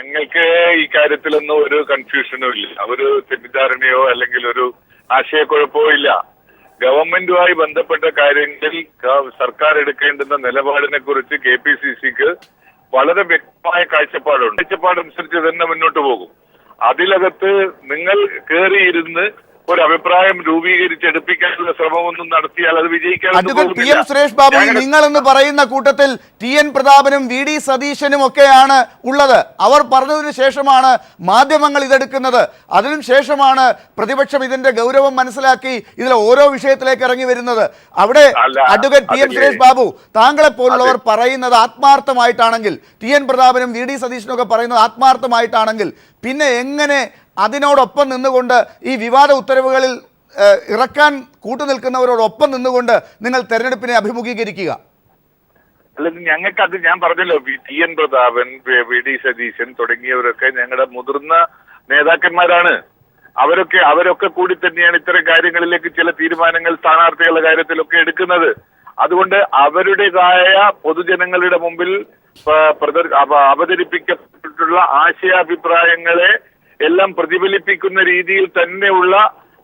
ഞങ്ങൾക്ക് ഈ കാര്യത്തിലൊന്നും ഒരു കൺഫ്യൂഷനും ഇല്ല, ഒരു തെറ്റിദ്ധാരണയോ അല്ലെങ്കിൽ ഒരു ആശയക്കുഴപ്പമോ ഇല്ല. ഗവൺമെന്റുമായി ബന്ധപ്പെട്ട കാര്യങ്ങളിൽ സർക്കാർ എടുക്കേണ്ടുന്ന നിലപാടിനെ കുറിച്ച് KPCCക്ക് വളരെ വ്യക്തമായ കാഴ്ചപ്പാടുണ്ട്. കാഴ്ചപ്പാടനുസരിച്ച് തന്നെ മുന്നോട്ട് പോകും. അതിലകത്ത് നിങ്ങൾ കയറിയിരുന്ന് ഒരു അഭിപ്രായം രൂപീകരിച്ചെടുപ്പിക്കാനുള്ള ശ്രമമൊന്നും നടത്തിയാൽ അത് വിജയിക്കാൻ PM സുരേഷ് ബാബു, നിങ്ങൾ എന്ന് പറയുന്ന കൂട്ടത്തിൽ TN പ്രതാപനും VD സതീശനും ഒക്കെയാണ് ഉള്ളത്. അവർ പറഞ്ഞതിന് ശേഷമാണ് മാധ്യമങ്ങൾ ഇതെടുക്കുന്നത്. അതിനും ശേഷമാണ് പ്രതിപക്ഷം ഇതിന്റെ ഗൗരവം മനസ്സിലാക്കി ഇതിൽ ഓരോ വിഷയത്തിലേക്ക് ഇറങ്ങി വരുന്നത്. അവിടെ അഡ്വക്കേറ്റ് PM സുരേഷ് ബാബു, താങ്കളെ പോലുള്ളവർ പറയുന്നത് ആത്മാർത്ഥമായിട്ടാണെങ്കിൽ, TN പ്രതാപനും VD സതീശനും ഒക്കെ പറയുന്നത് ആത്മാർത്ഥമായിട്ടാണെങ്കിൽ പിന്നെ എങ്ങനെ അതിനോടൊപ്പം നിന്നുകൊണ്ട് ഈ വിവാദ ഉത്തരവുകളിൽ ഇറക്കാൻ കൂട്ടുനിൽക്കുന്നവരോടൊപ്പം നിന്നുകൊണ്ട് നിങ്ങൾ തെരഞ്ഞെടുപ്പിനെ അഭിമുഖീകരിക്കുക? അല്ല, ഞങ്ങൾക്ക് അത് ഞാൻ പറഞ്ഞല്ലോ, TN പ്രതാപൻ, VD സതീശൻ തുടങ്ങിയവരൊക്കെ ഞങ്ങളുടെ മുതിർന്ന നേതാക്കന്മാരാണ്. അവരൊക്കെ കൂടി തന്നെയാണ് ഇത്തരം കാര്യങ്ങളിലേക്ക് ചില തീരുമാനങ്ങൾ സ്ഥാനാർത്ഥികളുടെ കാര്യത്തിലൊക്കെ എടുക്കുന്നത്. അതുകൊണ്ട് അവരുടേതായ പൊതുജനങ്ങളുടെ മുമ്പിൽ അവതരിപ്പിക്കപ്പെട്ടിട്ടുള്ള ആശയാഭിപ്രായങ്ങളെ എല്ലാം പ്രതിഫലിപ്പിക്കുന്ന രീതിയിൽ തന്നെയുള്ള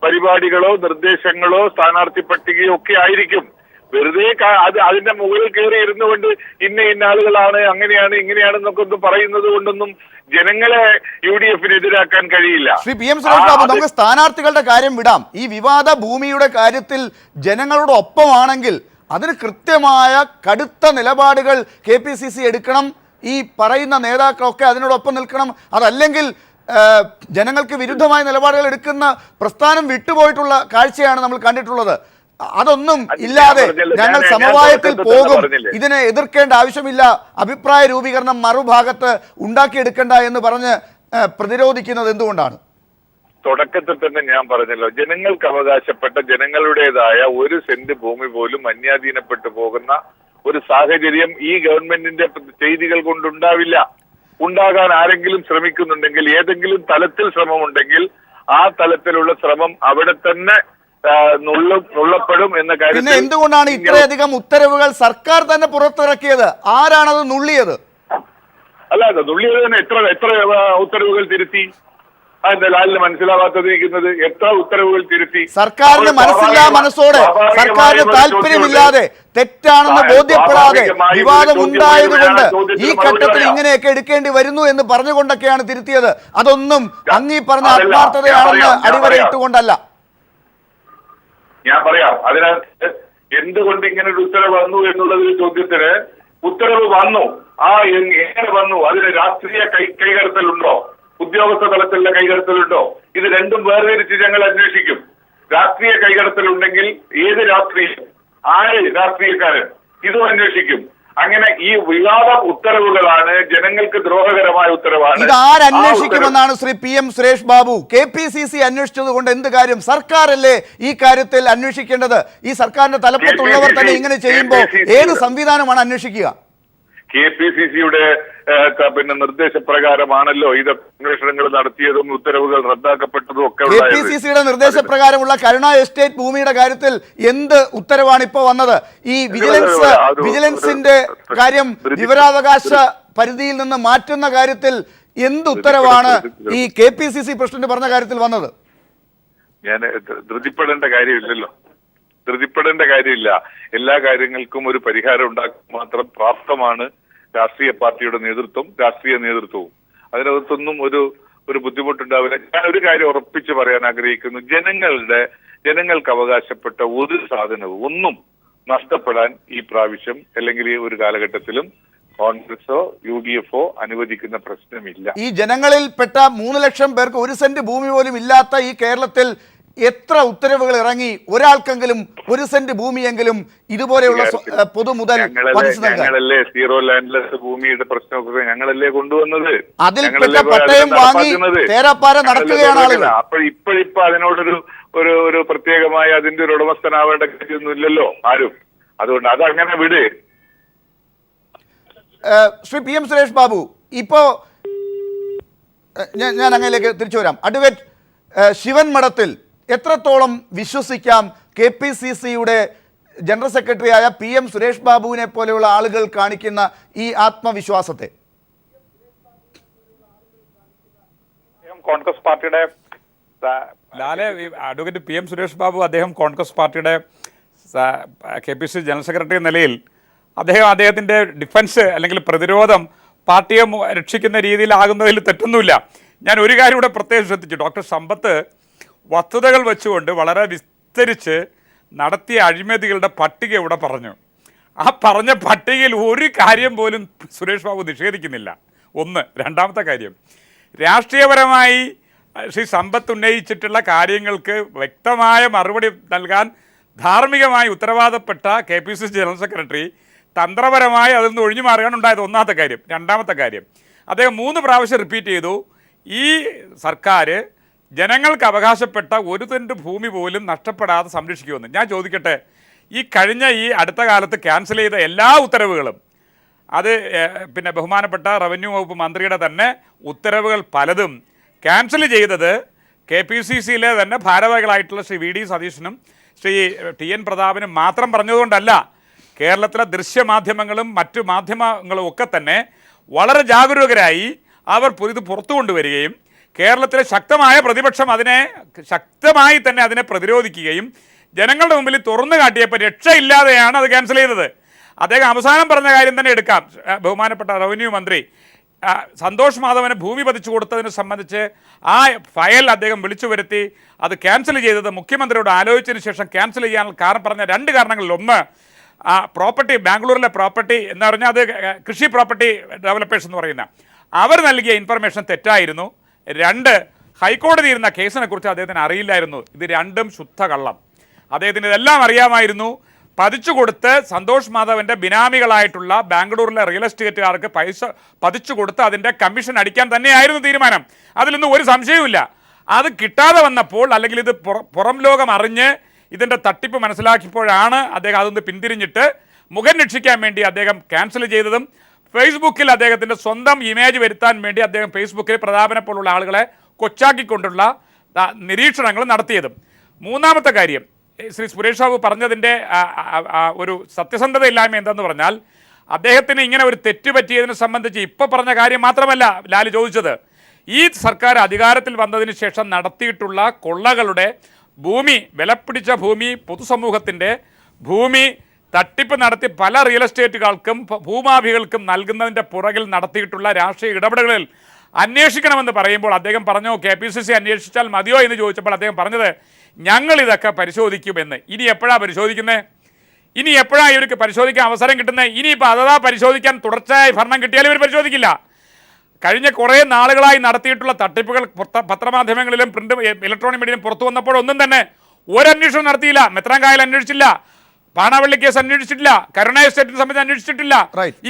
പരിപാടികളോ നിർദ്ദേശങ്ങളോ സ്ഥാനാർത്ഥി പട്ടികയോ ഒക്കെ ആയിരിക്കും. വെറുതെ അതിന്റെ മുകളിൽ കയറി ഇരുന്നുകൊണ്ട് ഇന്ന ആളുകളാണ് അങ്ങനെയാണ് ഇങ്ങനെയാണെന്നൊക്കെ ഒന്ന് പറയുന്നത് കൊണ്ടൊന്നും ജനങ്ങളെ UDFന് എതിരാക്കാൻ കഴിയില്ല. ശ്രീ PM സുരേഷ് ബാബു, നമുക്ക് സ്ഥാനാർത്ഥികളുടെ കാര്യം വിടാം. ഈ വിവാദ ഭൂമിയുടെ കാര്യത്തിൽ ജനങ്ങളുടെ ഒപ്പമാണെങ്കിൽ അതിന് കൃത്യമായ കടുത്ത നിലപാടുകൾ KPCC എടുക്കണം. ഈ പറയുന്ന നേതാക്കളൊക്കെ അതിനോടൊപ്പം നിൽക്കണം. അതല്ലെങ്കിൽ ജനങ്ങൾക്ക് വിരുദ്ധമായ നിലപാടുകൾ എടുക്കുന്ന പ്രസ്ഥാനം വിട്ടുപോയിട്ടുള്ള കാഴ്ചയാണ് നമ്മൾ കണ്ടിട്ടുള്ളത്. അതൊന്നും ഇല്ലാതെ ഞങ്ങൾ സമവായത്തിൽ പോകും, ഇതിനെ എതിർക്കേണ്ട ആവശ്യമില്ല, അഭിപ്രായ രൂപീകരണം മറുഭാഗത്ത് ഉണ്ടാക്കിയെടുക്കേണ്ട എന്ന് പറഞ്ഞ് പ്രതിരോധിക്കുന്നത് എന്തുകൊണ്ടാണ്? തുടക്കത്തിൽ തന്നെ ഞാൻ പറഞ്ഞല്ലോ, ജനങ്ങൾക്ക് അവകാശപ്പെട്ട ജനങ്ങളുടേതായ 1 സെന്റ് ഭൂമി പോലും അന്യാധീനപ്പെട്ടു പോകുന്ന ഒരു സാഹചര്യം ഈ ഗവൺമെന്റിന്റെ ചെയ്തികൾ കൊണ്ടുണ്ടാവില്ല. ഉണ്ടാകാൻ ആരെങ്കിലും ശ്രമിക്കുന്നുണ്ടെങ്കിൽ, ഏതെങ്കിലും തലത്തിൽ ശ്രമമുണ്ടെങ്കിൽ ആ തലത്തിലുള്ള ശ്രമം അവിടെ തന്നെ നുള്ളപ്പെടും എന്ന കാര്യം. പിന്നെ എന്തുകൊണ്ടാണ് ഇത്രയധികം ഉത്തരവുകൾ സർക്കാർ തന്നെ പുറത്തിറക്കിയത്? ആരാണത് നുള്ളിയത്? അല്ല, നുള്ളിയത് തന്നെ എത്ര ഉത്തരവുകൾ തിരുത്തി? അതിന്റെ ലാലിന് മനസ്സിലാവാത്തതിരിക്കുന്നത് എത്ര ഉത്തരവുകൾ തിരുത്തി? സർക്കാരിന് മനസ്സില്ലാ മനസ്സോടെ, സർക്കാരിന് താല്പര്യമില്ലാതെ, തെറ്റാണെന്ന് ബോധ്യപ്പെടാതെ, വിവാദം ഉണ്ടായതുകൊണ്ട് ഈ ഘട്ടത്തിൽ ഇങ്ങനെയൊക്കെ എടുക്കേണ്ടി വരുന്നു എന്ന് പറഞ്ഞുകൊണ്ടൊക്കെയാണ് തിരുത്തിയത്. അതൊന്നും അങ്ങീ പറഞ്ഞ ആത്മാർത്ഥതയാണെന്ന് അടിവരയിട്ടുകൊണ്ടല്ല. ഞാൻ പറയാം. അതിനകത്ത് എന്തുകൊണ്ട് ഇങ്ങനെ ഒരു ഉത്തരവ് വന്നു എന്നുള്ളൊരു ചോദ്യത്തിന് ഉത്തരവ് വന്നു. എങ്ങനെ വന്നു? അതിന് രാഷ്ട്രീയ കൈകടത്തലുണ്ടോ? ഉദ്യോഗസ്ഥ തലത്തിലുള്ള കൈകടത്തലുണ്ടോ? ഇത് രണ്ടും വേർതിരിച്ച് ഞങ്ങൾ അന്വേഷിക്കും. രാഷ്ട്രീയ കൈകടത്തലുണ്ടെങ്കിൽ ഏത് ആര് രാഷ്ട്രീയക്കാരൻ ഇതും അന്വേഷിക്കും. അങ്ങനെ ഈ വിവാദ ഉത്തരവുകളാണ് ജനങ്ങൾക്ക് ദ്രോഹകരമായ ഉത്തരവാണ്. ഇത് ആരന്വേഷിക്കുമെന്നാണ് ശ്രീ PM സുരേഷ് ബാബു? KPCC അന്വേഷിച്ചത് കൊണ്ട് എന്ത് കാര്യം? സർക്കാരല്ലേ ഈ കാര്യത്തിൽ അന്വേഷിക്കേണ്ടത്? ഈ സർക്കാരിന്റെ തലപ്പത്തുള്ളവർ തന്നെ ഇങ്ങനെ ചെയ്യുമ്പോൾ ഏത് സംവിധാനമാണ് അന്വേഷിക്കുക? KPCCയുടെ നിർദ്ദേശപ്രകാരമാണല്ലോ ഇത് അന്വേഷണങ്ങൾ നടത്തിയതും ഉത്തരവുകൾ റദ്ദാക്കപ്പെട്ടതും ഒക്കെ. KPCCയുടെ നിർദ്ദേശപ്രകാരമുള്ള കരുണ എസ്റ്റേറ്റ് ഭൂമിയുടെ കാര്യത്തിൽ എന്ത് ഉത്തരവാണ് ഇപ്പോ വന്നത്? ഈ വിജിലൻസിന്റെ കാര്യം വിവരാവകാശ പരിധിയിൽ നിന്ന് മാറ്റുന്ന കാര്യത്തിൽ എന്ത് ഉത്തരവാണ് ഈ KPCC പ്രസിഡന്റ് പറഞ്ഞ കാര്യത്തിൽ വന്നത്? ഞാൻ ധൃതിപ്പെടേണ്ട കാര്യമില്ല. എല്ലാ കാര്യങ്ങൾക്കും ഒരു പരിഹാരം ഉണ്ടാക്കാൻ മാത്രം പ്രാപ്തമാണ് രാഷ്ട്രീയ പാർട്ടിയുടെ രാഷ്ട്രീയ നേതൃത്വവും. അതിനകത്തൊന്നും ഒരു ബുദ്ധിമുട്ടുണ്ടാവില്ല. ഞാൻ ഒരു കാര്യം ഉറപ്പിച്ച് പറയാൻ ആഗ്രഹിക്കുന്നു. ജനങ്ങൾക്ക് അവകാശപ്പെട്ട ഒരു സാധനവും ഒന്നും നഷ്ടപ്പെടാൻ ഈ പ്രാവശ്യം അല്ലെങ്കിൽ ഈ ഒരു കാലഘട്ടത്തിലും കോൺഗ്രസോ UDFോ അനുവദിക്കുന്ന പ്രശ്നമില്ല. ഈ ജനങ്ങളിൽപ്പെട്ട 3 ലക്ഷം പേർക്ക് 1 സെന്റ് ഭൂമി പോലും ഇല്ലാത്ത ഈ കേരളത്തിൽ എത്ര ഉത്തരവുകൾ ഇറങ്ങി? ഒരാൾക്കെങ്കിലും 1 സെന്റ് ഭൂമിയെങ്കിലും ഇതുപോലെയുള്ള പൊതുമുതൽ ഞങ്ങളല്ലേ സീറോ ലാൻഡ്ലെസ് ഭൂമിയുടെ പ്രശ്നമൊക്കെ ഞങ്ങളല്ലേ കൊണ്ടുവന്നത്? അതിൽപ്പെട്ട പട്ടയം വാങ്ങി തേരാപ്പാര നടക്കുകയാണ് ആളുകൾ. ഇപ്പോഴിപ്പോ അതിനോടൊരു ഒരു പ്രത്യേകമായ അതിന്റെ ഒരു ഉടമസ്ഥനാവേണ്ട കാര്യമൊന്നും ഇല്ലല്ലോ ആരും. അതുകൊണ്ട് അതങ്ങനെ വിട്. ശ്രീ PM സുരേഷ് ബാബു, ഇപ്പോ ഞാൻ അങ്ങയിലേക്ക് തിരിച്ചു വരാം. അഡ്വക്കേറ്റ് ശിവൻ മഠത്തിൽ എത്രത്തോളം വിശ്വസിക്കാം KPCCയുടെ ജനറൽ സെക്രട്ടറിയായ PM സുരേഷ് ബാബുവിനെ പോലെയുള്ള ആളുകൾ കാണിക്കുന്ന ഈ ആത്മവിശ്വാസത്തെ? കോൺഗ്രസ് പാർട്ടിയുടെ ലാലെ അഡ്വക്കേറ്റ് PM സുരേഷ് ബാബു അദ്ദേഹം കോൺഗ്രസ് പാർട്ടിയുടെ KPC ജനറൽ സെക്രട്ടറി എന്ന നിലയിൽ അദ്ദേഹത്തിൻ്റെ ഡിഫൻസ് അല്ലെങ്കിൽ പ്രതിരോധം പാർട്ടിയെ രക്ഷിക്കുന്ന രീതിയിലാകുന്നതിൽ തെറ്റൊന്നുമില്ല. ഞാൻ ഒരു കാര്യം കൂടെ പ്രത്യേകം ശ്രദ്ധിച്ചു. ഡോക്ടർ സമ്പത്ത് വസ്തുതകൾ വെച്ചുകൊണ്ട് വളരെ വിസ്തരിച്ച് നടത്തിയ അഴിമതികളുടെ പട്ടിക ഇവിടെ പറഞ്ഞു. ആ പറഞ്ഞ പട്ടികയിൽ ഒരു കാര്യം പോലും സുരേഷ് ബാബു നിഷേധിക്കുന്നില്ല. ഒന്ന്. രണ്ടാമത്തെ കാര്യം, രാഷ്ട്രീയപരമായി ശ്രീ സമ്പത്ത് ഉന്നയിച്ചിട്ടുള്ള കാര്യങ്ങൾക്ക് വ്യക്തമായ മറുപടി നൽകാൻ ധാർമ്മികമായി ഉത്തരവാദപ്പെട്ട KPC ജനറൽ സെക്രട്ടറി തന്ത്രപരമായി അതിൽ നിന്ന് ഒഴിഞ്ഞു മാറുകയാണ് ഉണ്ടായത്. ഒന്നാമത്തെ കാര്യം. രണ്ടാമത്തെ കാര്യം, അദ്ദേഹം 3 പ്രാവശ്യം റിപ്പീറ്റ് ചെയ്തു, ഈ സർക്കാർ ജനങ്ങൾക്ക് അവകാശപ്പെട്ട ഒരു സെന്റ് ഭൂമി പോലും നഷ്ടപ്പെടാതെ സംരക്ഷിക്കുമെന്ന്. ഞാൻ ചോദിക്കട്ടെ, ഈ അടുത്ത കാലത്ത് ക്യാൻസൽ ചെയ്ത എല്ലാ ഉത്തരവുകളും, അത് പിന്നെ ബഹുമാനപ്പെട്ട റവന്യൂ വകുപ്പ് മന്ത്രിയുടെ തന്നെ ഉത്തരവുകൾ പലതും ക്യാൻസൽ ചെയ്തത് KPCCയിലെ തന്നെ ഭാരവാഹികളായിട്ടുള്ള ശ്രീ VD സതീശനും ശ്രീ TN പ്രതാപനും മാത്രം പറഞ്ഞതുകൊണ്ടല്ല. കേരളത്തിലെ ദൃശ്യമാധ്യമങ്ങളും മറ്റു മാധ്യമങ്ങളും ഒക്കെ തന്നെ വളരെ ജാഗരൂകരായി അവർ ഇത് പുറത്തു കൊണ്ടുവരികയും കേരളത്തിലെ ശക്തമായ പ്രതിപക്ഷം ശക്തമായി തന്നെ അതിനെ പ്രതിരോധിക്കുകയും ജനങ്ങളുടെ മുമ്പിൽ തുറന്നു കാട്ടിയപ്പോൾ രക്ഷയില്ലാതെയാണ് അത് ക്യാൻസൽ ചെയ്തത്. അദ്ദേഹം അവസാനം പറഞ്ഞ കാര്യം തന്നെ എടുക്കാം. ബഹുമാനപ്പെട്ട റവന്യൂ മന്ത്രി സന്തോഷ് മാധവന് ഭൂമി പതിച്ചു കൊടുത്തതിനെ സംബന്ധിച്ച് ആ ഫയൽ അദ്ദേഹം വിളിച്ചു വരുത്തി അത് ക്യാൻസൽ ചെയ്തത് മുഖ്യമന്ത്രിയോട് ആലോചിച്ചതിന് ശേഷം ക്യാൻസൽ ചെയ്യാനുള്ള പറഞ്ഞ 2 കാരണങ്ങളിൽ, ഒന്ന് പ്രോപ്പർട്ടി, ബാംഗ്ലൂരിലെ പ്രോപ്പർട്ടി എന്ന് പറഞ്ഞാൽ അത് കൃഷി പ്രോപ്പർട്ടി ഡെവലപ്പേഴ്സ് എന്ന് പറയുന്ന അവർ നൽകിയ ഇൻഫർമേഷൻ തെറ്റായിരുന്നു. 2, ഹൈക്കോടതി ഇരുന്ന കേസിനെ കുറിച്ച് അദ്ദേഹത്തിന് അറിയില്ലായിരുന്നു. ഇത് രണ്ടും ശുദ്ധ കള്ളം. അദ്ദേഹത്തിന് ഇതെല്ലാം അറിയാമായിരുന്നു. പതിച്ചു കൊടുത്ത് സന്തോഷ് മാധവൻ്റെ ബിനാമികളായിട്ടുള്ള ബാംഗ്ലൂരിലെ റിയൽ എസ്റ്റേറ്റുകാർക്ക് പൈസ പതിച്ചു കൊടുത്ത് അതിൻ്റെ കമ്മീഷൻ അടിക്കാൻ തന്നെയായിരുന്നു തീരുമാനം. അതിലൊന്നും ഒരു സംശയവുമില്ല. അത് കിട്ടാതെ വന്നപ്പോൾ, അല്ലെങ്കിൽ ഇത് പുറം ലോകം അറിഞ്ഞ് ഇതിൻ്റെ തട്ടിപ്പ് മനസ്സിലാക്കിയപ്പോഴാണ് അദ്ദേഹം അതൊന്ന് പിന്തിരിഞ്ഞിട്ട് മുഖം രക്ഷിക്കാൻ വേണ്ടി അദ്ദേഹം ക്യാൻസൽ ചെയ്തതും ഫേസ്ബുക്കിൽ അദ്ദേഹത്തിൻ്റെ സ്വന്തം ഇമേജ് വരുത്താൻ വേണ്ടി അദ്ദേഹം ഫേസ്ബുക്കിൽ പ്രതാപനെ പോലുള്ള ആളുകളെ കൊച്ചാക്കിക്കൊണ്ടുള്ള നിരീക്ഷണങ്ങൾ നടത്തിയതും. മൂന്നാമത്തെ കാര്യം, ശ്രീ സുരേഷ് ബാബു പറഞ്ഞതിൻ്റെ ഒരു സത്യസന്ധതയില്ലായ്മ എന്തെന്ന് പറഞ്ഞാൽ, അദ്ദേഹത്തിന് ഇങ്ങനെ ഒരു തെറ്റ് പറ്റിയതിനെ സംബന്ധിച്ച് ഇപ്പോൾ പറഞ്ഞ കാര്യം മാത്രമല്ല ലാല് ചോദിച്ചത്, ഈ സർക്കാർ അധികാരത്തിൽ വന്നതിന് ശേഷം നടത്തിയിട്ടുള്ള കൊള്ളകളുടെ ഭൂമി, വിലപിടിച്ച ഭൂമി, പൊതുസമൂഹത്തിൻ്റെ ഭൂമി തട്ടിപ്പ് നടത്തി പല റിയൽ എസ്റ്റേറ്റുകൾക്കും ഭൂമാഫികൾക്കും നൽകുന്നതിൻ്റെ പുറകിൽ നടത്തിയിട്ടുള്ള രാഷ്ട്രീയ ഇടപെടലുകളിൽ അന്വേഷിക്കണമെന്ന് പറയുമ്പോൾ അദ്ദേഹം പറഞ്ഞു, KPCC അന്വേഷിച്ചാൽ മതിയോ എന്ന് ചോദിച്ചപ്പോൾ അദ്ദേഹം പറഞ്ഞത്, ഞങ്ങളിതൊക്കെ പരിശോധിക്കുമെന്ന്. ഇനി എപ്പോഴാണ് പരിശോധിക്കുന്നത്? ഇനി എപ്പോഴാണ് ഇവർക്ക് പരിശോധിക്കാൻ അവസരം കിട്ടുന്നത്? ഇനിയിപ്പോൾ അഥവാ പരിശോധിക്കാൻ തുടർച്ചയായി ഭരണം കിട്ടിയാലും ഇവർ പരിശോധിക്കില്ല. കഴിഞ്ഞ കുറേ നാളുകളായി നടത്തിയിട്ടുള്ള തട്ടിപ്പുകൾ പത്രമാധ്യമങ്ങളിലും പ്രിന്റ് ഇലക്ട്രോണിക് മീഡിയയിലും പുറത്തു വന്നപ്പോഴൊന്നും തന്നെ ഒരന്വേഷണം നടത്തിയില്ല. മെത്രാങ്കായൽ അന്വേഷിച്ചില്ല, പാണാവള്ളി കേസ് അന്വേഷിച്ചിട്ടില്ല, കരുണ എസ്റ്റേറ്റിനെ സംബന്ധിച്ച് അന്വേഷിച്ചിട്ടില്ല.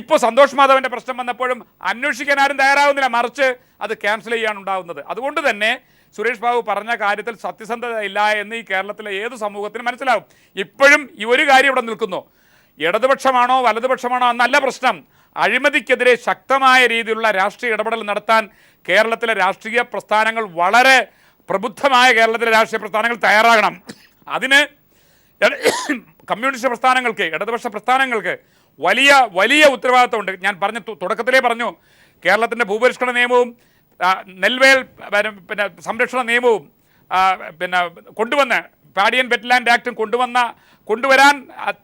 ഇപ്പോൾ സന്തോഷ് മാധവന്റെ പ്രശ്നം വന്നപ്പോഴും അന്വേഷിക്കാൻ ആരും തയ്യാറാവുന്നില്ല, മറിച്ച് അത് ക്യാൻസൽ ചെയ്യാൻ ഉണ്ടാവുന്നത്. അതുകൊണ്ട് തന്നെ സുരേഷ് ബാബു പറഞ്ഞ കാര്യത്തിൽ സത്യസന്ധത ഇല്ല എന്ന് ഈ കേരളത്തിലെ ഏത് സമൂഹത്തിനും മനസ്സിലാവും. ഇപ്പോഴും ഈ ഒരു കാര്യം ഇവിടെ നിൽക്കുന്നു, ഇടതുപക്ഷമാണോ വലതുപക്ഷമാണോ എന്നല്ല പ്രശ്നം. അഴിമതിക്കെതിരെ ശക്തമായ രീതിയിലുള്ള രാഷ്ട്രീയ ഇടപെടൽ നടത്താൻ കേരളത്തിലെ രാഷ്ട്രീയ പ്രസ്ഥാനങ്ങൾ, വളരെ പ്രബുദ്ധമായ കേരളത്തിലെ രാഷ്ട്രീയ പ്രസ്ഥാനങ്ങൾ തയ്യാറാകണം. അതിന് കമ്മ്യൂണിസ്റ്റ് പ്രസ്ഥാനങ്ങൾക്ക്, ഇടതുപക്ഷ പ്രസ്ഥാനങ്ങൾക്ക് വലിയ വലിയ ഉത്തരവാദിത്വമുണ്ട്. ഞാൻ തുടക്കത്തിലേ പറഞ്ഞു, കേരളത്തിൻ്റെ ഭൂപരിഷ്കരണ നിയമവും നെൽവേൽ പിന്നെ സംരക്ഷണ നിയമവും പിന്നെ കൊണ്ടുവന്ന് പാഡിയൻ വെറ്റ്ലാൻഡ് ആക്ടും കൊണ്ടുവരാൻ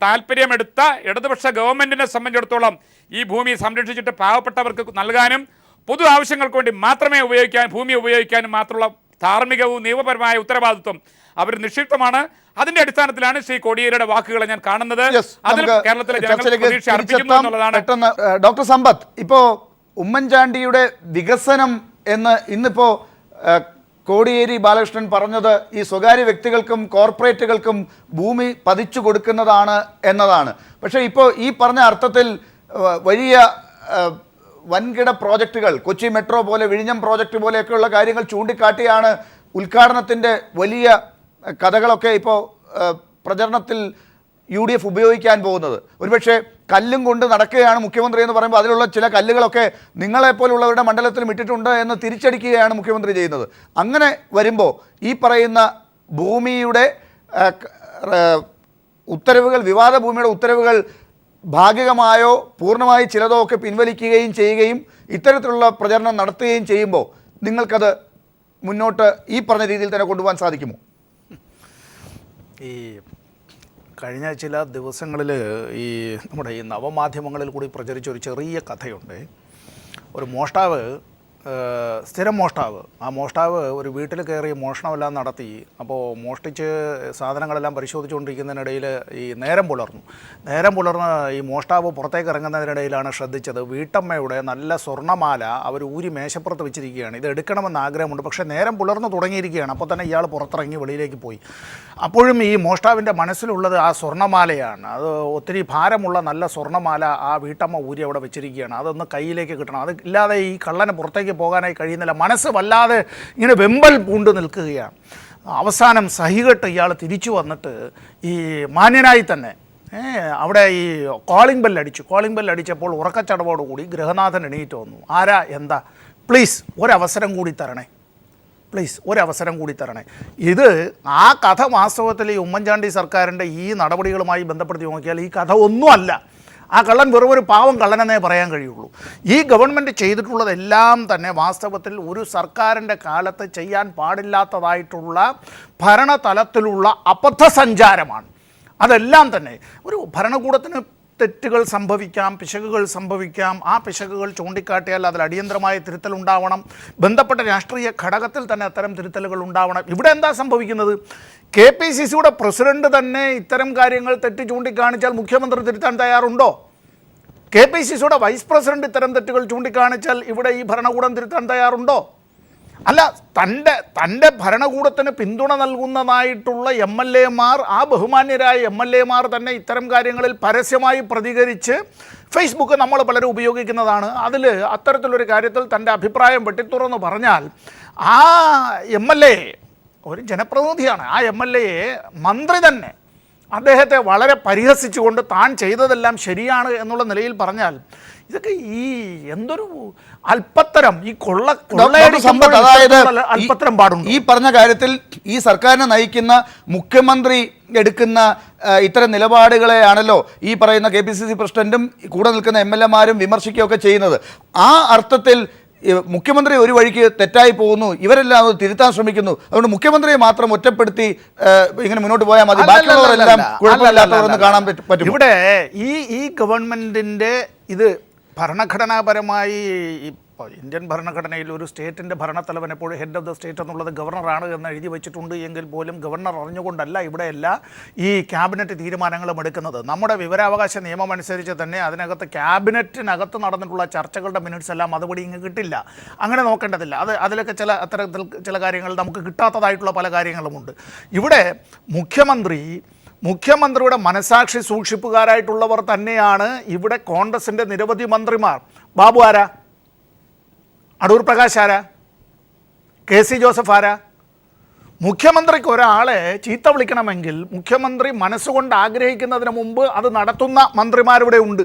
താല്പര്യമെടുത്ത ഇടതുപക്ഷ ഗവൺമെൻറ്റിനെ സംബന്ധിച്ചിടത്തോളം ഈ ഭൂമി സംരക്ഷിച്ചിട്ട് പാവപ്പെട്ടവർക്ക് നൽകാനും പൊതു ആവശ്യങ്ങൾക്ക് വേണ്ടി മാത്രമേ ഭൂമി ഉപയോഗിക്കാനും മാത്രമുള്ള ധാർമ്മികവും നിയമപരമായ ഉത്തരവാദിത്വം അവർ നിക്ഷിപ്തമാണ്. അതിന്റെ അടിസ്ഥാനത്തിലാണ് ശ്രീ കോടിയേരിയുടെ വാക്കുകളെ ഞാൻ കാണുന്നത്. അതിൽ കേരളത്തിലെ ജനങ്ങൾ പ്രതീക്ഷ അർപ്പിക്കുന്നു എന്നുള്ളതാണ്. ഡോക്ടർ സമ്പത്ത്, ഇപ്പോ ഉമ്മൻചാണ്ടിയുടെ വികസനം എന്ന് ഇന്നിപ്പോ കോടിയേരി ബാലകൃഷ്ണൻ പറഞ്ഞത് ഈ സ്വകാര്യ വ്യക്തികൾക്കും കോർപ്പറേറ്റുകൾക്കും ഭൂമി പതിച്ചു കൊടുക്കുന്നതാണ് എന്നതാണ്. പക്ഷേ ഇപ്പോൾ ഈ പറഞ്ഞ അർത്ഥത്തിൽ വലിയ വൻകിട പ്രോജക്റ്റുകൾ, കൊച്ചി മെട്രോ പോലെ, വിഴിഞ്ഞം പ്രോജക്റ്റ് പോലെയൊക്കെയുള്ള കാര്യങ്ങൾ ചൂണ്ടിക്കാട്ടിയാണ് ഉദ്ഘാടനത്തിൻ്റെ വലിയ കഥകളൊക്കെ ഇപ്പോൾ പ്രചരണത്തിൽ UDF ഉപയോഗിക്കാൻ പോകുന്നത്. ഒരുപക്ഷെ കല്ലും കൊണ്ട് നടക്കുകയാണ് മുഖ്യമന്ത്രി എന്ന് പറയുമ്പോൾ അതിലുള്ള ചില കല്ലുകളൊക്കെ നിങ്ങളെപ്പോലുള്ളവരുടെ മണ്ഡലത്തിലും ഇട്ടിട്ടുണ്ട് എന്ന് തിരിച്ചടിക്കുകയാണ് മുഖ്യമന്ത്രി ചെയ്യുന്നത്. അങ്ങനെ വരുമ്പോൾ ഈ പറയുന്ന ഭൂമിയുടെ ഉത്തരവുകൾ, വിവാദ ഭൂമിയുടെ ഉത്തരവുകൾ ഭാഗികമായോ പൂർണ്ണമായി ചിലതോ ഒക്കെ പിൻവലിക്കുകയും ചെയ്യുകയും ഇത്തരത്തിലുള്ള പ്രചരണം നടത്തുകയും ചെയ്യുമ്പോൾ നിങ്ങൾക്കത് മുന്നോട്ട് ഈ പറഞ്ഞ രീതിയിൽ തന്നെ കൊണ്ടുപോകാൻ സാധിക്കുമോ? ഈ കഴിഞ്ഞ ചില ദിവസങ്ങളിൽ ഈ നമ്മുടെ ഈ നവമാധ്യമങ്ങളിൽ കൂടി പ്രചരിച്ച ഒരു ചെറിയ കഥയുണ്ട്. ഒരു മോഷ്ടാവ്, സ്ഥിരം മോഷ്ടാവ്, ആ മോഷ്ടാവ് ഒരു വീട്ടിൽ കയറി മോഷണമെല്ലാം നടത്തി. അപ്പോൾ മോഷ്ടിച്ച് സാധനങ്ങളെല്ലാം പരിശോധിച്ചുകൊണ്ടിരിക്കുന്നതിനിടയിൽ ഈ നേരം പുലർന്ന് ഈ മോഷ്ടാവ് പുറത്തേക്ക് ഇറങ്ങുന്നതിനിടയിലാണ് ശ്രദ്ധിച്ചത് വീട്ടമ്മയുടെ നല്ല സ്വർണ്ണമാല അവർ ഊരി മേശപ്പുറത്ത് വെച്ചിരിക്കുകയാണ്. ഇത് എടുക്കണമെന്ന് ആഗ്രഹമുണ്ട്, പക്ഷേ നേരം പുലർന്ന് തുടങ്ങിയിരിക്കുകയാണ്. അപ്പോൾ തന്നെ ഇയാൾ പുറത്തിറങ്ങി വെളിയിലേക്ക് പോയി. അപ്പോഴും ഈ മോഷ്ടാവിൻ്റെ മനസ്സിലുള്ളത് ആ സ്വർണ്ണമാലയാണ്. അത് ഒത്തിരി ഭാരമുള്ള നല്ല സ്വർണ്ണമാല ആ വീട്ടമ്മ ഊരി അവിടെ വെച്ചിരിക്കുകയാണ്. അതൊന്ന് കയ്യിലേക്ക് കിട്ടണം. അത് ഇല്ലാതെ ഈ കള്ളന് പുറത്തേക്ക് പോകാനായി കഴിയുന്നില്ല. മനസ്സ് വല്ലാതെ ഇങ്ങനെ വെമ്പൽ പൂണ്ട് നിൽക്കുകയാണ്. അവസാനം സഹികെട്ട് ഇയാൾ തിരിച്ചു വന്നിട്ട് ഈ മാന്യനായി തന്നെ അവിടെ ഈ കോളിംഗ് ബെല്ലടിച്ചപ്പോൾ ഉറക്കച്ചടവോടുകൂടി ഗൃഹനാഥൻ എണീറ്റ് വന്നു. ആരാ എന്താ, പ്ലീസ് ഒരവസരം കൂടി തരണേ. ഇത് ആ കഥ വാസ്തവത്തിൽ ഈ ഉമ്മൻചാണ്ടി സർക്കാരിൻ്റെ ഈ നടപടികളുമായി ബന്ധപ്പെടുത്തി നോക്കിയാൽ ഈ കഥ ഒന്നുമല്ല. ആ കള്ളൻ വെറും ഒരു പാവം കള്ളനെന്നേ പറയാൻ കഴിയുള്ളൂ. ഈ ഗവൺമെൻറ് ചെയ്തിട്ടുള്ളതെല്ലാം തന്നെ വാസ്തവത്തിൽ ഒരു സർക്കാരിൻ്റെ കാലത്ത് ചെയ്യാൻ പാടില്ലാത്തതായിട്ടുള്ള ഭരണതലത്തിലുള്ള അബദ്ധസഞ്ചാരമാണ്. അതെല്ലാം തന്നെ ഒരു ഭരണകൂടത്തിന് തെറ്റുകൾ സംഭവിക്കാം, പിശകുകൾ സംഭവിക്കാം. ആ പിശകുകൾ ചൂണ്ടിക്കാട്ടിയാൽ അതിൽ അടിയന്തരമായ തിരുത്തലുണ്ടാവണം. ബന്ധപ്പെട്ട രാഷ്ട്രീയ ഘടകത്തിൽ തന്നെ അത്തരം തിരുത്തലുകൾ ഉണ്ടാവണം. ഇവിടെ എന്താ സംഭവിക്കുന്നത്? KPCCയുടെ പ്രസിഡന്റ് തന്നെ ഇത്തരം കാര്യങ്ങൾ തെറ്റ് ചൂണ്ടിക്കാണിച്ചാൽ മുഖ്യമന്ത്രി തിരുത്താൻ തയ്യാറുണ്ടോ? KPCCയുടെ വൈസ് പ്രസിഡന്റ് ഇത്തരം തെറ്റുകൾ ചൂണ്ടിക്കാണിച്ചാൽ ഇവിടെ ഈ ഭരണകൂടം തിരുത്താൻ തയ്യാറുണ്ടോ? അല്ല, തൻ്റെ ഭരണകൂടത്തിന് പിന്തുണ നൽകുന്നതായിട്ടുള്ള MLA-മാർ, ആ ബഹുമാന്യരായ MLA-മാർ തന്നെ ഇത്തരം കാര്യങ്ങളിൽ പരസ്യമായി പ്രതികരിച്ച് ഫേസ്ബുക്ക് നമ്മൾ പലരും ഉപയോഗിക്കുന്നതാണ്. അതിൽ അത്തരത്തിലൊരു കാര്യത്തിൽ തൻ്റെ അഭിപ്രായം വെട്ടിത്തുറന്ന് പറഞ്ഞാൽ ആ MLA ഒരു ജനപ്രതിനിധിയാണ്. ആ MLA മന്ത്രി തന്നെ അദ്ദേഹത്തെ വളരെ പരിഹസിച്ചുകൊണ്ട് താൻ ചെയ്തതെല്ലാം ശരിയാണ് എന്നുള്ള നിലയിൽ പറഞ്ഞാൽ ഇതൊക്കെ ഈ എന്തൊരു അല്പത്തരം, ഈ അല്പത്തരം പാടുണ്ട്. ഈ പറഞ്ഞ കാര്യത്തിൽ ഈ സർക്കാരിനെ നയിക്കുന്ന മുഖ്യമന്ത്രി എടുക്കുന്ന ഇത്തരം നിലപാടുകളെയാണല്ലോ ഈ പറയുന്ന KPCC പ്രസിഡന്റും കൂടെ നിൽക്കുന്ന MLA-മാരും വിമർശിക്കുകയൊക്കെ ചെയ്യുന്നത്. ആ അർത്ഥത്തിൽ മുഖ്യമന്ത്രി ഒരു വഴിക്ക് തെറ്റായി പോകുന്നു, ഇവരെല്ലാം അത് തിരുത്താൻ ശ്രമിക്കുന്നു. അതുകൊണ്ട് മുഖ്യമന്ത്രിയെ മാത്രം ഒറ്റപ്പെടുത്തി ഇങ്ങനെ മുന്നോട്ട് പോയാൽ മതി, ബാക്കിയുള്ളവരെല്ലാം കുഴപ്പമില്ലാത്തവരെന്ന് കാണാൻ പറ്റും. ഇവിടെ ഈ ഗവൺമെന്റിന്റെ ഇത് ഭരണഘടനാപരമായി ഇന്ത്യൻ ഭരണഘടനയിൽ ഒരു സ്റ്റേറ്റിൻ്റെ ഭരണത്തലവൻ എപ്പോഴും ഹെഡ് ഓഫ് ദ സ്റ്റേറ്റ് എന്നുള്ളത് ഗവർണറാണ് എന്ന് എഴുതി വെച്ചിട്ടുണ്ട്. എങ്കിൽ പോലും ഗവർണർ അറിഞ്ഞുകൊണ്ടല്ല ഇവിടെയല്ല ഈ ക്യാബിനറ്റ് തീരുമാനങ്ങളും എടുക്കുന്നത്. നമ്മുടെ വിവരാവകാശ നിയമം അനുസരിച്ച് തന്നെ അതിനകത്ത് ക്യാബിനറ്റിനകത്ത് നടന്നിട്ടുള്ള ചർച്ചകളുടെ മിനിറ്റ്സ് എല്ലാം അതുപടി ഇങ്ങ് കിട്ടില്ല. അങ്ങനെ നോക്കേണ്ടതില്ല. അതിലൊക്കെ അത്തരത്തിൽ ചില കാര്യങ്ങൾ നമുക്ക് കിട്ടാത്തതായിട്ടുള്ള പല കാര്യങ്ങളുമുണ്ട്. ഇവിടെ മുഖ്യമന്ത്രിയുടെ മനസാക്ഷി സൂക്ഷിപ്പുകാരായിട്ടുള്ളവർ തന്നെയാണ് ഇവിടെ കോൺഗ്രസിൻ്റെ നിരവധി മന്ത്രിമാർ. ബാബു ആരാ? അടൂർ പ്രകാശ് ആരാ? KC ജോസഫ് ആരാ? മുഖ്യമന്ത്രിക്ക് ഒരാളെ ചീത്ത വിളിക്കണമെങ്കിൽ മുഖ്യമന്ത്രി മനസ്സുകൊണ്ട് ആഗ്രഹിക്കുന്നതിന് മുമ്പ് അത് നടത്തുന്ന മന്ത്രിമാരിവിടെ ഉണ്ട്.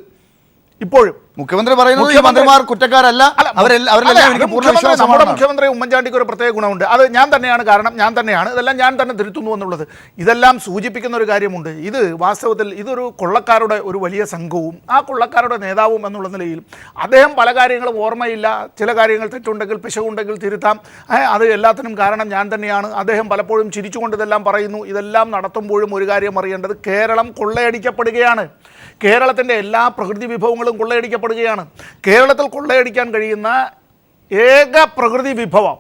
ഇപ്പോഴും മുഖ്യമന്ത്രി പറയുന്നത് ഈ മന്ത്രിമാർ കുറ്റക്കാരല്ല, നമ്മുടെ മുഖ്യമന്ത്രി ഉമ്മൻചാണ്ടിക്ക് ഒരു പ്രത്യേക ഗുണമുണ്ട്. അത് ഞാൻ തന്നെയാണ്, കാരണം ഞാൻ തന്നെയാണ് ഇതെല്ലാം ഞാൻ തന്നെ തിരുത്തുന്നു എന്നുള്ളത്. ഇതെല്ലാം സൂചിപ്പിക്കുന്ന ഒരു കാര്യമുണ്ട്. ഇത് വാസ്തവത്തിൽ ഇതൊരു കൊള്ളക്കാരുടെ ഒരു വലിയ സംഘവും ആ കൊള്ളക്കാരുടെ നേതാവും എന്നുള്ള നിലയിൽ അദ്ദേഹം പല കാര്യങ്ങളും ഓർമ്മയില്ല, ചില കാര്യങ്ങൾ തെറ്റുണ്ടെങ്കിൽ പിശകുണ്ടെങ്കിൽ തിരുത്താം, അത് എല്ലാത്തിനും കാരണം ഞാൻ തന്നെയാണ്. അദ്ദേഹം പലപ്പോഴും ചിരിച്ചുകൊണ്ട് ഇതെല്ലാം പറയുന്നു. ഇതെല്ലാം നടത്തുമ്പോഴും ഒരു കാര്യം അറിയേണ്ടത്, കേരളം കൊള്ളയടിക്കപ്പെടുകയാണ്. കേരളത്തിൻ്റെ എല്ലാ പ്രകൃതി വിഭവങ്ങളും കൊള്ളയടിക്കപ്പെടുകയാണ്. കേരളത്തിൽ കൊള്ളയടിക്കാൻ കഴിയുന്ന ഏക പ്രകൃതി വിഭവം,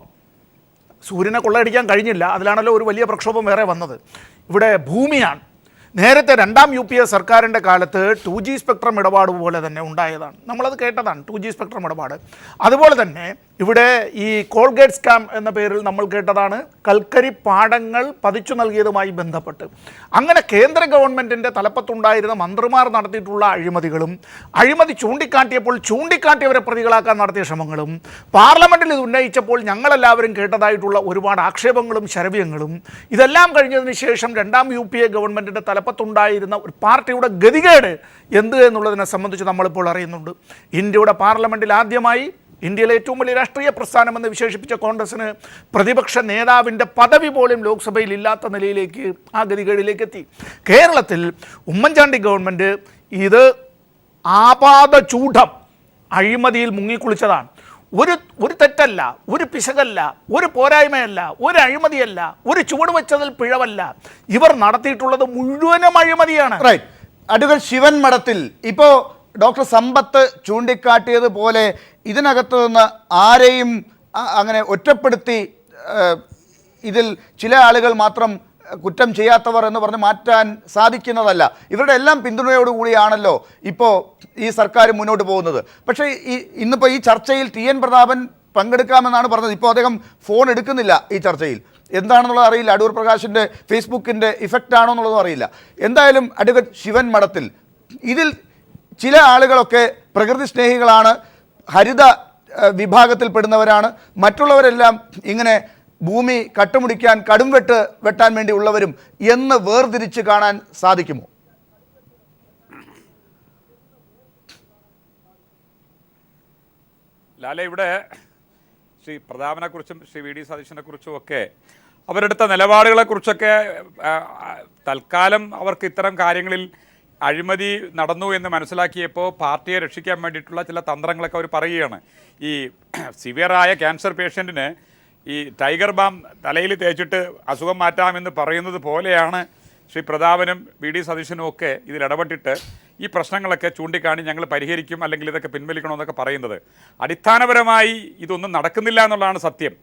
സൂര്യനെ കൊള്ളയടിക്കാൻ കഴിഞ്ഞില്ല, അതിലാണല്ലോ ഒരു വലിയ പ്രക്ഷോഭം വേറെ വന്നത്, ഇവിടെ ഭൂമിയാണ്. നേരത്തെ രണ്ടാം UPA സർക്കാരിൻ്റെ കാലത്ത് 2G സ്പെക്ട്രം ഇടപാട് പോലെ തന്നെ ഉണ്ടായതാണ്. നമ്മളത് കേട്ടതാണ്, 2G സ്പെക്ട്രം ഇടപാട്. അതുപോലെ തന്നെ ഇവിടെ ഈ കോൾഗേറ്റ് സ്കാം എന്ന പേരിൽ നമ്മൾ കേട്ടതാണ്, കൽക്കരി പാടങ്ങൾ പതിച്ചു നൽകിയതുമായി ബന്ധപ്പെട്ട്. അങ്ങനെ കേന്ദ്ര ഗവൺമെൻറ്റിൻ്റെ തലപ്പത്തുണ്ടായിരുന്ന മന്ത്രിമാർ നടത്തിയിട്ടുള്ള അഴിമതി ചൂണ്ടിക്കാട്ടിയവരെ പ്രതികളാക്കാൻ നടത്തിയ ശ്രമങ്ങളും പാർലമെൻറ്റിൽ ഇത് ഉന്നയിച്ചപ്പോൾ ഞങ്ങളെല്ലാവരും കേട്ടതായിട്ടുള്ള ഒരുപാട് ആക്ഷേപങ്ങളും ശരവ്യങ്ങളും, ഇതെല്ലാം കഴിഞ്ഞതിന് ശേഷം രണ്ടാം UPA ഗവൺമെൻറ്റിൻ്റെ തലപ്പത്തുണ്ടായിരുന്ന ഒരു പാർട്ടിയുടെ ഗതികേട് എന്ത് എന്നുള്ളതിനെ സംബന്ധിച്ച് നമ്മളിപ്പോൾ അറിയുന്നുണ്ട്. ഇന്ത്യയുടെ പാർലമെൻറ്റിൽ ആദ്യമായി ഇന്ത്യയിലെ ഏറ്റവും വലിയ രാഷ്ട്രീയ പ്രസ്ഥാനമെന്ന് വിശേഷിപ്പിച്ച കോൺഗ്രസിന് പ്രതിപക്ഷ നേതാവിൻ്റെ പദവി പോലും ലോക്സഭയിൽ ഇല്ലാത്ത നിലയിലേക്ക്, ആ ഗതികേടിലേക്ക് എത്തി. കേരളത്തിൽ ഉമ്മൻചാണ്ടി ഗവൺമെൻറ് ഇത് ആപാദചൂഢം അഴിമതിയിൽ മുങ്ങിക്കുളിച്ചതാണ്. ഒരു തെറ്റല്ല, ഒരു പിശകല്ല, ഒരു പോരായ്മയല്ല, ഒരു അഴിമതിയല്ല, ഒരു ചുവട് വെച്ചതിൽ പിഴവല്ല. ഇവർ നടത്തിയിട്ടുള്ളത് മുഴുവനും അഴിമതിയാണ്. റൈറ്റ്. അഡ്വക്കേറ്റ് ശിവൻ മഠത്തിൽ ഇപ്പോൾ ഡോക്ടർ സമ്പത്ത് ചൂണ്ടിക്കാട്ടിയതുപോലെ ഇതിനകത്ത് നിന്ന് ആരെയും അങ്ങനെ ഒറ്റപ്പെടുത്തി ഇതിൽ ചില ആളുകൾ മാത്രം കുറ്റം ചെയ്യാത്തവർ എന്ന് പറഞ്ഞ് മാറ്റാൻ സാധിക്കുന്നതല്ല. ഇവരുടെ എല്ലാം പിന്തുണയോടുകൂടിയാണല്ലോ ഇപ്പോൾ ഈ സർക്കാർ മുന്നോട്ട് പോകുന്നത്. പക്ഷേ ഇന്നിപ്പോൾ ഈ ചർച്ചയിൽ TN പ്രതാപൻ പങ്കെടുക്കാമെന്നാണ് പറഞ്ഞത്. ഇപ്പോൾ അദ്ദേഹം ഫോൺ എടുക്കുന്നില്ല ഈ ചർച്ചയിൽ. എന്താണെന്നുള്ളത് അറിയില്ല. അടൂർ പ്രകാശിൻ്റെ ഫേസ്ബുക്കിൻ്റെ ഇഫക്റ്റ് ആണോ എന്നുള്ളതും അറിയില്ല. എന്തായാലും അഡ്വക്കേറ്റ് ശിവൻ മഠത്തിൽ ഇതിൽ ചില ആളുകളൊക്കെ പ്രകൃതി സ്നേഹികളാണ്, ഹരിത വിഭാഗത്തിൽപ്പെടുന്നവരാണ്, മറ്റുള്ളവരെല്ലാം ഇങ്ങനെ ഭൂമി കട്ടുമുടിക്കാൻ വെട്ടാൻ വേണ്ടി ഉള്ളവരും എന്ന് വേർതിരിച്ച് കാണാൻ സാധിക്കുമോ? ലാലെ, ഇവിടെ ശ്രീ പ്രതാപനെക്കുറിച്ചും ശ്രീ VD സതീശനെക്കുറിച്ചും ഒക്കെ അവരെടുത്ത നിലപാടുകളെക്കുറിച്ചൊക്കെ തൽക്കാലം അവർക്ക് ഇത്തരം കാര്യങ്ങളിൽ അഴിമതി നടന്നു എന്ന് മനസ്സിലാക്കിയപ്പോൾ പാർട്ടിയെ രക്ഷിക്കാൻ വേണ്ടിയിട്ടുള്ള ചില തന്ത്രങ്ങളൊക്കെ അവർ പറയുകയാണ്. ഈ സിവിയറായ ക്യാൻസർ പേഷ്യൻറ്റിന് ഈ ടൈഗർ ബാം തലയിൽ തേച്ചിട്ട് അസുഖം മാറ്റാമെന്ന് പറയുന്നത് പോലെയാണ് ശ്രീ പ്രതാപനും VD സതീശനും ഒക്കെ ഇതിൽ ഇടപെട്ടിട്ട് ഈ പ്രശ്നങ്ങളൊക്കെ ചൂണ്ടിക്കാണി ഞങ്ങൾ പരിഹരിക്കും, അല്ലെങ്കിൽ ഇതൊക്കെ പിൻവലിക്കണമെന്നൊക്കെ പറയുന്നത്. അടിസ്ഥാനപരമായി ഇതൊന്നും നടക്കുന്നില്ല എന്നുള്ളതാണ് സത്യം.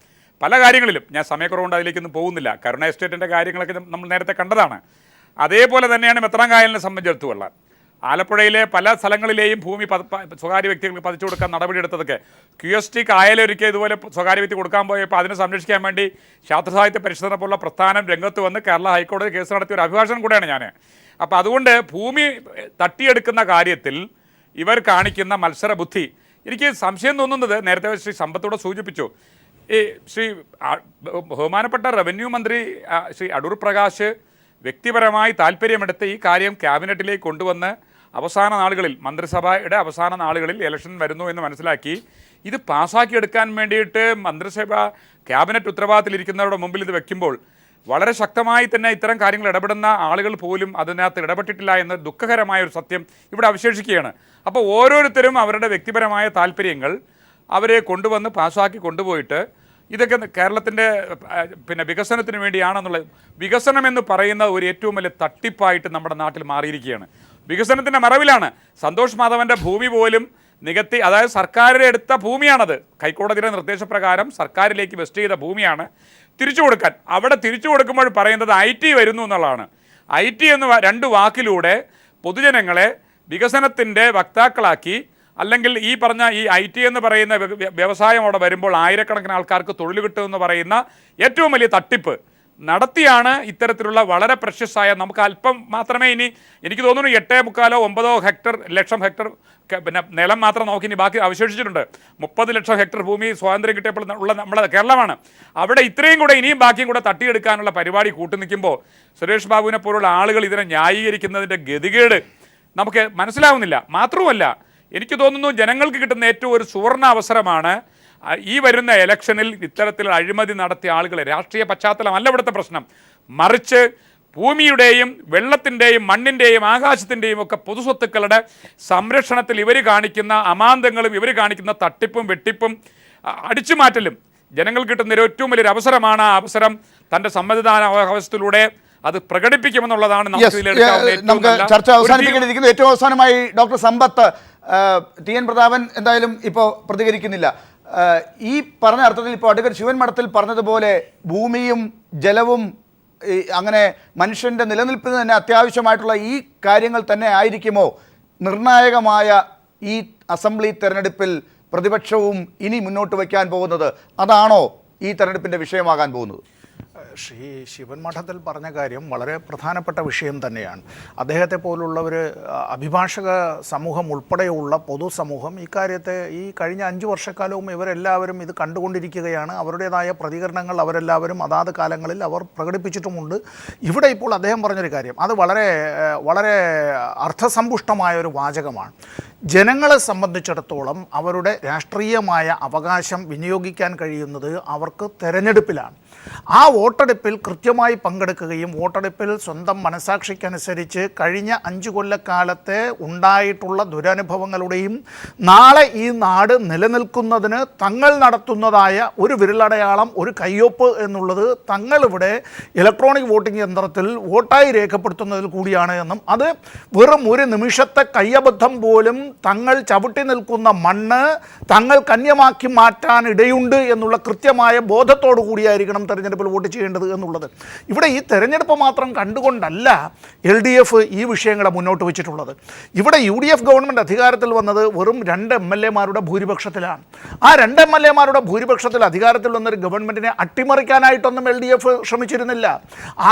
പല കാര്യങ്ങളിലും ഞാൻ സമയക്കുറവുകൊണ്ട് അതിലേക്കൊന്നും പോകുന്നില്ല. കരുണ എസ്റ്റേറ്റിൻ്റെ കാര്യങ്ങളൊക്കെ നമ്മൾ നേരത്തെ കണ്ടതാണ്. അതേപോലെ തന്നെയാണ് മെത്രാങ്കായലിനെ സംബന്ധിച്ചിടത്തുള്ള ആലപ്പുഴയിലെ പല സ്ഥലങ്ങളിലെയും ഭൂമി സ്വകാര്യ വ്യക്തികൾക്ക് പതിച്ചു കൊടുക്കാൻ നടപടിയെടുത്തതൊക്കെ. QST കായലൊരിക്കൽ ഇതുപോലെ സ്വകാര്യ വ്യക്തി കൊടുക്കാൻ പോയപ്പോൾ അതിനെ സംരക്ഷിക്കാൻ വേണ്ടി ശാസ്ത്രസാഹിത്യ പരിഷത്തിനെ പോലുള്ള പ്രസ്ഥാനം രംഗത്ത് വന്ന് കേരള ഹൈക്കോടതി കേസ് നടത്തിയ ഒരു അഭിഭാഷകൻ കൂടെയാണ് ഞാൻ. അപ്പോൾ അതുകൊണ്ട് ഭൂമി തട്ടിയെടുക്കുന്ന കാര്യത്തിൽ ഇവർ കാണിക്കുന്ന മത്സരബുദ്ധി എനിക്ക് സംശയം തോന്നുന്നത്, നേരത്തെ ശ്രീ സമ്പത്തോടെ സൂചിപ്പിച്ചു, ഈ ശ്രീ ബഹുമാനപ്പെട്ട റവന്യൂ മന്ത്രി ശ്രീ അടൂർ പ്രകാശ് വ്യക്തിപരമായി താല്പര്യമെടുത്ത് ഈ കാര്യം ക്യാബിനറ്റിലേക്ക് കൊണ്ടുവന്ന് അവസാന നാളുകളിൽ, മന്ത്രിസഭയുടെ അവസാന നാളുകളിൽ ഇലക്ഷൻ വരുന്നു എന്ന് മനസ്സിലാക്കി ഇത് പാസ്സാക്കിയെടുക്കാൻ വേണ്ടിയിട്ട് മന്ത്രിസഭ ക്യാബിനറ്റ് ഉത്തരവാദിത്തത്തിലിരിക്കുന്നവരുടെ മുമ്പിൽ ഇത് വെക്കുമ്പോൾ വളരെ ശക്തമായി തന്നെ ഇത്തരം കാര്യങ്ങൾ ഇടപെടുന്ന ആളുകൾ പോലും അതിനകത്ത് ഇടപെട്ടിട്ടില്ല എന്ന ദുഃഖകരമായ ഒരു സത്യം ഇവിടെ അവശേഷിക്കുകയാണ്. അപ്പോൾ ഓരോരുത്തരും അവരുടെ വ്യക്തിപരമായ താല്പര്യങ്ങൾ അവരെ കൊണ്ടുവന്ന് പാസ്സാക്കി കൊണ്ടുപോയിട്ട് ഇതൊക്കെ കേരളത്തിൻ്റെ വികസനത്തിന് വേണ്ടിയാണെന്നുള്ളത്. വികസനം എന്ന് പറയുന്ന ഒരു ഏറ്റവും വലിയ തട്ടിപ്പായിട്ട് നമ്മുടെ നാട്ടിൽ മാറിയിരിക്കുകയാണ്. വികസനത്തിൻ്റെ മറവിലാണ് സന്തോഷ് മാധവൻ്റെ ഭൂമി പോലും നികത്തി, അതായത് സർക്കാരിൻ്റെ എടുത്ത ഭൂമിയാണത്, ഹൈക്കോടതിയുടെ നിർദ്ദേശപ്രകാരം സർക്കാരിലേക്ക് വെസ്റ്റ് ചെയ്ത ഭൂമിയാണ് തിരിച്ചു കൊടുക്കാൻ. അവിടെ തിരിച്ചു കൊടുക്കുമ്പോൾ പറയുന്നത് IT വരുന്നു എന്നുള്ളതാണ്. IT എന്ന് രണ്ട് വാക്കിലൂടെ പൊതുജനങ്ങളെ വികസനത്തിൻ്റെ വക്താക്കളാക്കി, അല്ലെങ്കിൽ ഈ പറഞ്ഞ ഈ IT എന്ന് പറയുന്ന വ്യവസായം അവിടെ വരുമ്പോൾ ആയിരക്കണക്കിന് ആൾക്കാർക്ക് തൊഴിൽ കിട്ടുമെന്ന് പറയുന്ന ഏറ്റവും വലിയ തട്ടിപ്പ് നടത്തിയാണ് ഇത്തരത്തിലുള്ള വളരെ പ്രഷ്യസായ, നമുക്ക് അല്പം മാത്രമേ ഇനി എനിക്ക് തോന്നുന്നു 8.5 ലക്ഷം ഹെക്ടർ നിലം മാത്രം നോക്കി ഇനി ബാക്കി അവശേഷിച്ചിട്ടുണ്ട്. 30 ലക്ഷം ഹെക്ടർ ഭൂമി സ്വാതന്ത്ര്യം കിട്ടിയപ്പോൾ ഉള്ള നമ്മുടെ കേരളമാണ്. അവിടെ ഇത്രയും കൂടെ ഇനിയും ബാക്കിയും കൂടെ തട്ടിയെടുക്കാനുള്ള പരിപാടി കൂട്ടി നിൽക്കുമ്പോൾ സുരേഷ് ബാബുവിനെ പോലുള്ള ആളുകൾ ഇതിനെ ന്യായീകരിക്കുന്നതിൻ്റെ ഗതികേട് നമുക്ക് മനസ്സിലാവുന്നില്ല. മാത്രവുമല്ല, എനിക്ക് തോന്നുന്നു ജനങ്ങൾക്ക് കിട്ടുന്ന ഏറ്റവും ഒരു സുവർണ അവസരമാണ് ഈ വരുന്ന ഇലക്ഷനിൽ ഇത്തരത്തിൽ അഴിമതി നടത്തിയ ആളുകളെ. രാഷ്ട്രീയ പശ്ചാത്തലമല്ല ഇവിടുത്തെ പ്രശ്നം, മറിച്ച് ഭൂമിയുടെയും വെള്ളത്തിൻ്റെയും മണ്ണിൻ്റെയും ആകാശത്തിൻ്റെയും ഒക്കെ പൊതുസ്വത്തുക്കളുടെ സംരക്ഷണത്തിൽ ഇവർ കാണിക്കുന്ന അമാന്തങ്ങളും ഇവർ കാണിക്കുന്ന തട്ടിപ്പും വെട്ടിപ്പും അടിച്ചുമാറ്റലും ജനങ്ങൾക്ക് കിട്ടുന്ന ഏറ്റവും വലിയൊരു അവസരമാണ്. ആ അവസരം തൻ്റെ സമ്മതിദാനാവകാശത്തിലൂടെ അത് പ്രകടിപ്പിക്കുമെന്നുള്ളതാണ് നമുക്ക് ചർച്ച അവസാനിപ്പിക്കേണ്ടിയിരിക്കുന്നത്. ഏറ്റവും അവസാനമായി ഡോക്ടർ സമ്പത്ത്, TN പ്രതാപൻ എന്തായാലും ഇപ്പോൾ പ്രതികരിക്കുന്നില്ല. ഈ പറഞ്ഞ അർത്ഥത്തിൽ ഇപ്പോൾ അഡ്വക്കേറ്റ് ശിവൻ മഠത്തിൽ പറഞ്ഞതുപോലെ ഭൂമിയും ജലവും അങ്ങനെ മനുഷ്യൻ്റെ നിലനിൽപ്പിന് തന്നെ അത്യാവശ്യമായിട്ടുള്ള ഈ കാര്യങ്ങൾ തന്നെ ആയിരിക്കുമോ നിർണായകമായ ഈ അസംബ്ലി തെരഞ്ഞെടുപ്പിൽ പ്രതിപക്ഷവും ഇനി മുന്നോട്ട് വയ്ക്കാൻ പോകുന്നത്? അതാണോ ഈ തെരഞ്ഞെടുപ്പിൻ്റെ വിഷയമാകാൻ പോകുന്നത്? ശ്രീ ശിവൻ മഠത്തിൽ പറഞ്ഞ കാര്യം വളരെ പ്രധാനപ്പെട്ട വിഷയം തന്നെയാണ്. അദ്ദേഹത്തെ പോലുള്ളവർ, അഭിഭാഷക സമൂഹം ഉൾപ്പെടെയുള്ള പൊതുസമൂഹം ഇക്കാര്യത്തെ ഈ കഴിഞ്ഞ 5 വർഷക്കാലവും ഇവരെല്ലാവരും ഇത് കണ്ടുകൊണ്ടിരിക്കുകയാണ്. അവരുടേതായ പ്രതികരണങ്ങൾ അവരെല്ലാവരും അതാത് കാലങ്ങളിൽ അവർ പ്രകടിപ്പിച്ചിട്ടുമുണ്ട്. ഇവിടെ ഇപ്പോൾ അദ്ദേഹം പറഞ്ഞൊരു കാര്യം, അത് വളരെ വളരെ അർത്ഥസമ്പുഷ്ടമായ ഒരു വാചകമാണ്. ജനങ്ങളെ സംബന്ധിച്ചിടത്തോളം അവരുടെ രാഷ്ട്രീയമായ അവകാശം വിനിയോഗിക്കാൻ കഴിയുന്നത് അവർക്ക് തെരഞ്ഞെടുപ്പിലാണ്. ആ വോട്ട് വോട്ടെടുപ്പിൽ കൃത്യമായി പങ്കെടുക്കുകയും വോട്ടെടുപ്പിൽ സ്വന്തം മനസാക്ഷിക്കനുസരിച്ച് കഴിഞ്ഞ 5 കൊല്ലക്കാലത്തെ ഉണ്ടായിട്ടുള്ള ദുരനുഭവങ്ങളുടെയും നാളെ ഈ നാട് നിലനിൽക്കുന്നതിന് തങ്ങൾ നടത്തുന്നതായ ഒരു വിരലടയാളം, ഒരു കയ്യൊപ്പ് എന്നുള്ളത് തങ്ങളിവിടെ ഇലക്ട്രോണിക് വോട്ടിംഗ് യന്ത്രത്തിൽ വോട്ടായി രേഖപ്പെടുത്തുന്നതിൽ കൂടിയാണ് എന്നും അത് വെറും ഒരു നിമിഷത്തെ കയ്യബദ്ധം പോലും തങ്ങൾ ചവിട്ടി നിൽക്കുന്ന മണ്ണ് തങ്ങൾ കന്യമാക്കി മാറ്റാൻ ഇടയുണ്ട് എന്നുള്ള കൃത്യമായ ബോധത്തോടു കൂടിയായിരിക്കണം തെരഞ്ഞെടുപ്പിൽ വോട്ട് ചെയ്യേണ്ടത് എന്നുള്ളത്. ഇവിടെ ഈ തെരഞ്ഞെടുപ്പ് മാത്രം കണ്ടുകൊണ്ടല്ല LDF ഈ വിഷയങ്ങളെ മുന്നോട്ട് വെച്ചിട്ടുള്ളത്. ഇവിടെ UDF ഗവൺമെൻറ് അധികാരത്തിൽ വന്നത് വെറും 2 MLA-മാരുടെ ഭൂരിപക്ഷത്തിലാണ്. ആ 2 MLA-മാരുടെ ഭൂരിപക്ഷത്തിൽ അധികാരത്തിൽ വന്നൊരു ഗവൺമെൻറ്റിനെ അട്ടിമറിക്കാനായിട്ടൊന്നും LDF ശ്രമിച്ചിരുന്നില്ല.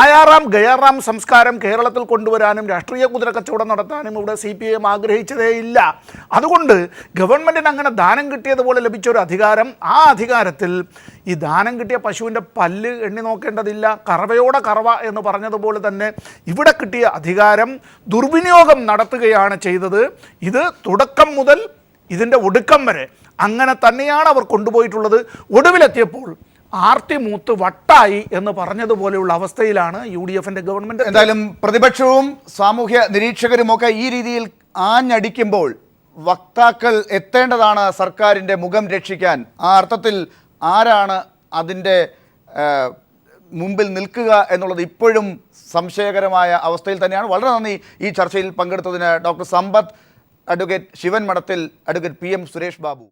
ആയാറാം ഗയാറാം സംസ്കാരം കേരളത്തിൽ കൊണ്ടുവരാനും രാഷ്ട്രീയ കുതിരക്കച്ചവടം നടത്താനും ഇവിടെ CPM ആഗ്രഹിച്ചതേയില്ല. അതുകൊണ്ട് ഗവൺമെൻറ്റിന് അങ്ങനെ ദാനം കിട്ടിയതുപോലെ ലഭിച്ച ഒരു അധികാരം, ആ അധികാരത്തിൽ ഈ ദാനം കിട്ടിയ പശുവിൻ്റെ പല്ല് എണ്ണി നോക്കേണ്ടതില്ല, കറവയോടെ കറവ എന്ന് പറഞ്ഞതുപോലെ തന്നെ ഇവിടെ കിട്ടിയ അധികാരം ദുർവിനിയോഗം നടത്തുകയാണ് ചെയ്തത്. ഇത് തുടക്കം മുതൽ ഇതിൻ്റെ ഒടുക്കം വരെ അങ്ങനെ തന്നെയാണ് അവർ കൊണ്ടുപോയിട്ടുള്ളത്. ഒടുവിലെത്തിയപ്പോൾ ആർത്തി മൂത്ത് വട്ടായി എന്ന് പറഞ്ഞതുപോലെയുള്ള അവസ്ഥയിലാണ് UDF-ന്റെ ഗവൺമെൻറ്. എന്തായാലും പ്രതിപക്ഷവും സാമൂഹ്യ നിരീക്ഷകരുമൊക്കെ ഈ രീതിയിൽ ആഞ്ഞടിക്കുമ്പോൾ വക്താക്കൾ എത്തേണ്ടതാണ് സർക്കാരിൻ്റെ മുഖം രക്ഷിക്കാൻ. ആ അർത്ഥത്തിൽ ആരാണ് അതിൻ്റെ മുമ്പിൽ നിൽക്കുക എന്നുള്ളത് ഇപ്പോഴും സംശയകരമായ അവസ്ഥയിൽ തന്നെയാണ്. വളരെ നന്ദി ഈ ചർച്ചയിൽ പങ്കെടുത്തതിന് ഡോക്ടർ സമ്പത്ത്, അഡ്വക്കേറ്റ് ശിവൻ മഠത്തിൽ, അഡ്വക്കേറ്റ് PM സുരേഷ് ബാബു.